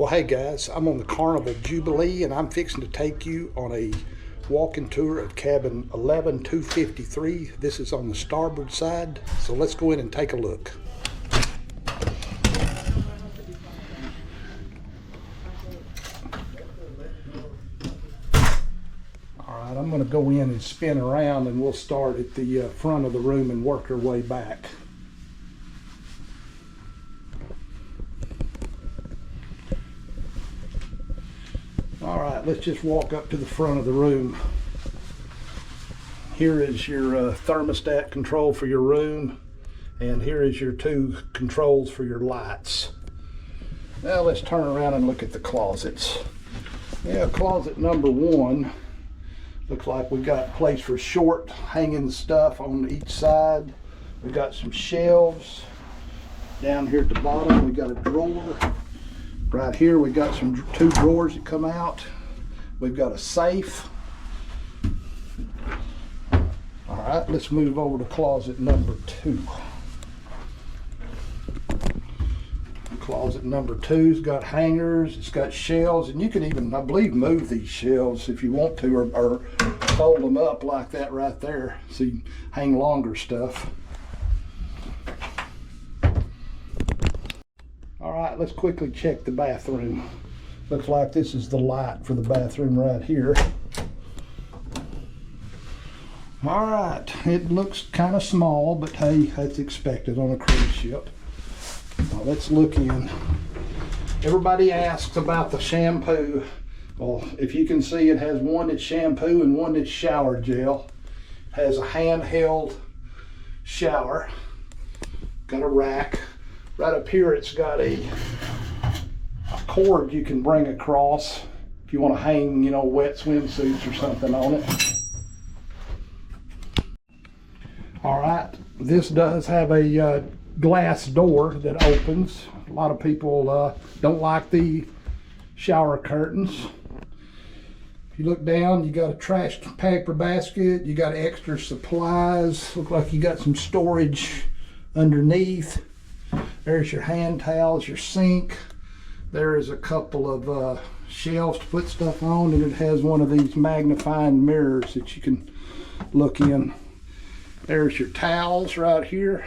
Well, hey guys, I'm on the Carnival Jubilee and I'm fixing to take you on a walking tour of cabin 11253. This is on the starboard side, so let's go in and take a look. Alright, I'm going to go in and spin around and we'll start at the front of the room and work our way back. Alright, let's just walk up to the front of the room. Here is your thermostat control for your room, and here is your two controls for your lights. Now let's turn around and look at the closets. Yeah, closet number one looks like we've got a place for short hanging stuff on each side. We've got some shelves. Down here at the bottom we got a drawer. Right here we got two drawers that come out. We've got a safe. All right, let's move over to closet number two. Closet number two's got hangers, it's got shelves, and you can even, I believe, move these shelves if you want to, or fold them up like that right there so you can hang longer stuff. All right, let's quickly check the bathroom. Looks like this is the light for the bathroom right here. All right, it looks kind of small, but hey, that's expected on a cruise ship. Now let's look in. Everybody asks about the shampoo. Well, if you can see, it has one that's shampoo and one that's shower gel. It has a handheld shower. Got a rack. Right up here it's got a cord you can bring across if you want to hang, you know, wet swimsuits or something on it. All right, this does have a glass door that opens. A lot of people don't like the shower curtains. If you look down, you got a trash paper basket, you got extra supplies. Look like you got some storage underneath. There's your hand towels, your sink. There is a couple of shelves to put stuff on, and it has one of these magnifying mirrors that you can look in. There's your towels right here,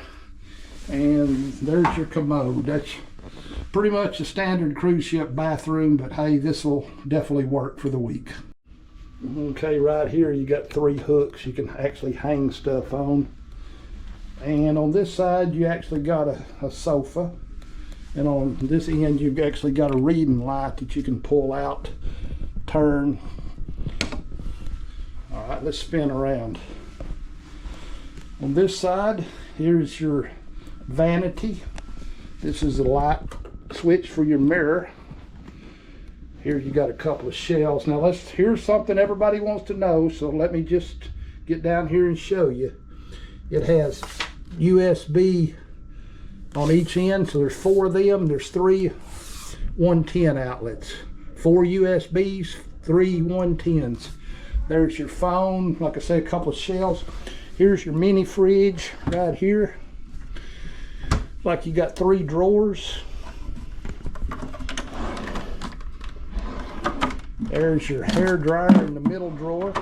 and there's your commode. That's pretty much a standard cruise ship bathroom, but hey, this will definitely work for the week. Okay, right here you got three hooks you can actually hang stuff on. And on this side you actually got a sofa, and on this end you've actually got a reading light that you can pull out, turn. All right, let's spin around. On this side, here's your vanity. This is the light switch for your mirror. Here you got a couple of shelves. Now here's something everybody wants to know, so let me just get down here and show you. It has USB on each end, so there's four of them. There's three 110 outlets, four USBs, three 110s. There's your phone, like I said, a couple of shelves. Here's your mini fridge right here. Like you got three drawers. There's your hair dryer in the middle drawer.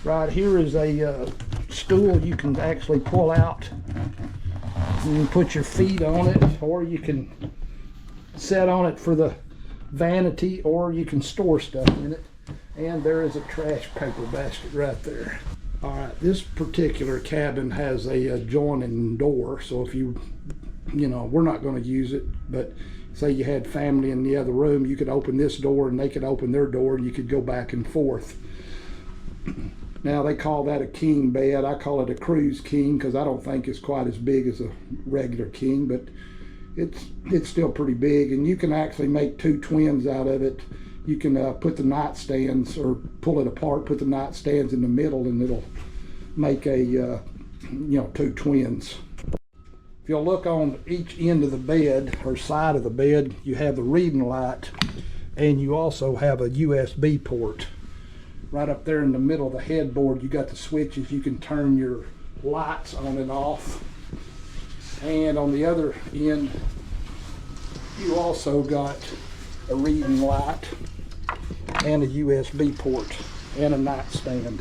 Right here is a stool you can actually pull out. You can put your feet on it, or you can sit on it for the vanity, or you can store stuff in it. And there is a trash paper basket right there. All right, this particular cabin has a joining door, so if you know, we're not going to use it, but say you had family in the other room, you could open this door and they could open their door and you could go back and forth. Now they call that a king bed. I call it a cruise king because I don't think it's quite as big as a regular king, but it's still pretty big, and you can actually make two twins out of it. You can put the nightstands, or pull it apart, put the nightstands in the middle, and it'll make a you know, two twins. If you'll look on each end of the bed or side of the bed, you have the reading light, and you also have a USB port. Right up there in the middle of the headboard, you got the switches. You can turn your lights on and off. And on the other end, You also got a reading light and a USB port and a nightstand.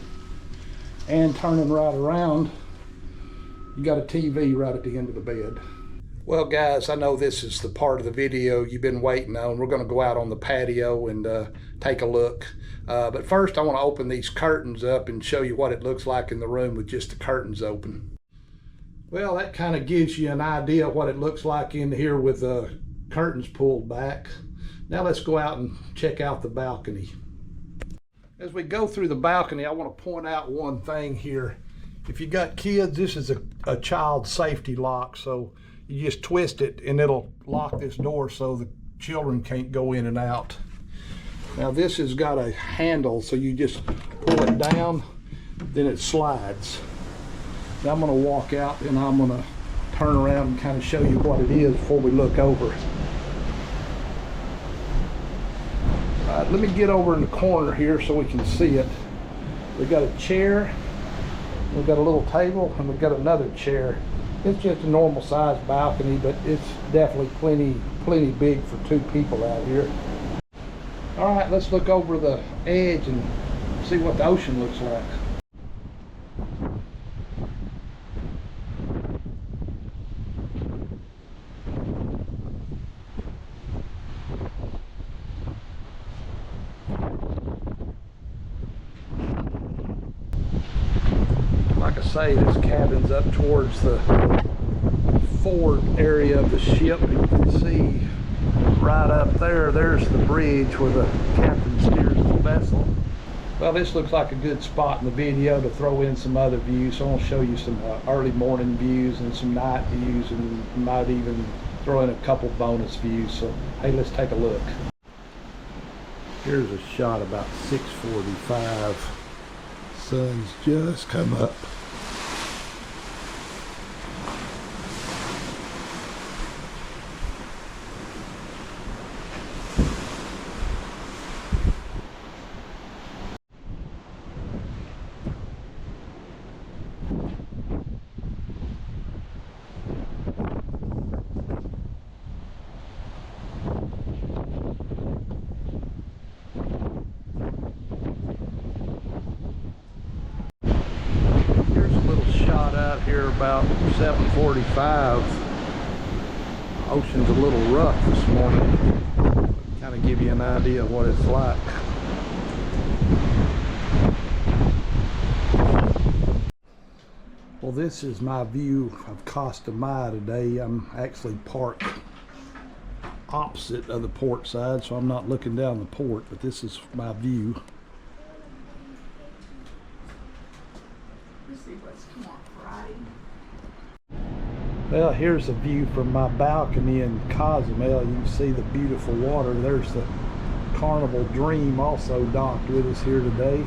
And turning right around, you got a TV right at the end of the bed. Well guys, I know this is the part of the video you've been waiting on. We're going to go out on the patio and take a look. But first I want to open these curtains up and show you what it looks like in the room with just the curtains open. Well, that kind of gives you an idea what it looks like in here with the curtains pulled back. Now let's go out and check out the balcony. As we go through the balcony, I want to point out one thing here. If you got kids, this is a child safety lock, so you just twist it and it'll lock this door so the children can't go in and out. Now this has got a handle, so you just pull it down, then it slides. Now I'm going to walk out and I'm going to turn around and kind of show you what it is before we look over. All right, let me get over in the corner here so we can see it. We've got a chair, we've got a little table, and we've got another chair. It's just a normal sized balcony, but it's definitely plenty big for two people out here. All right, let's look over the edge and see what the ocean looks like. Like I say, this cabin's up towards the forward area of the ship, and you can see right up there, there's the bridge where the captain steers the vessel. Well, this looks like a good spot in the video to throw in some other views. So I'm going to show you some early morning views and some night views, and might even throw in a couple bonus views. So hey, let's take a look. Here's a shot about 6:45. Sun's just come up. Out here about 7:45. Ocean's a little rough this morning. Kind of give you an idea of what it's like. Well, this is my view of Costa Maya today. I'm actually parked opposite of the port side, so I'm not looking down the port, but this is my view. See what's tomorrow, Friday. Well, here's a view from my balcony in Cozumel. You can see the beautiful water. There's the Carnival Dream also docked with us here today.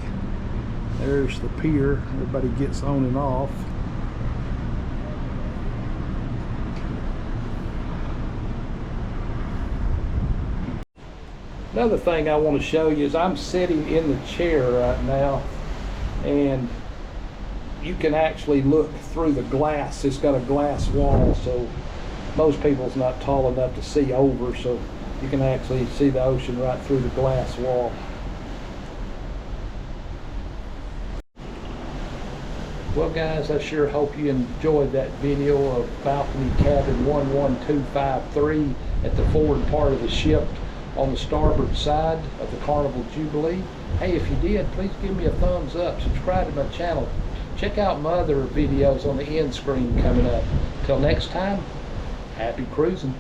There's the pier. Everybody gets on and off. Another thing I want to show you is I'm sitting in the chair right now, and you can actually look through the glass. It's got a glass wall, so most people's not tall enough to see over, so you can actually see the ocean right through the glass wall. Well guys, I sure hope you enjoyed that video of Balcony Cabin 11253 at the forward part of the ship on the starboard side of the Carnival Jubilee. Hey, if you did, please give me a thumbs up, subscribe to my channel. Check out my other videos on the end screen coming up. Till next time, happy cruising.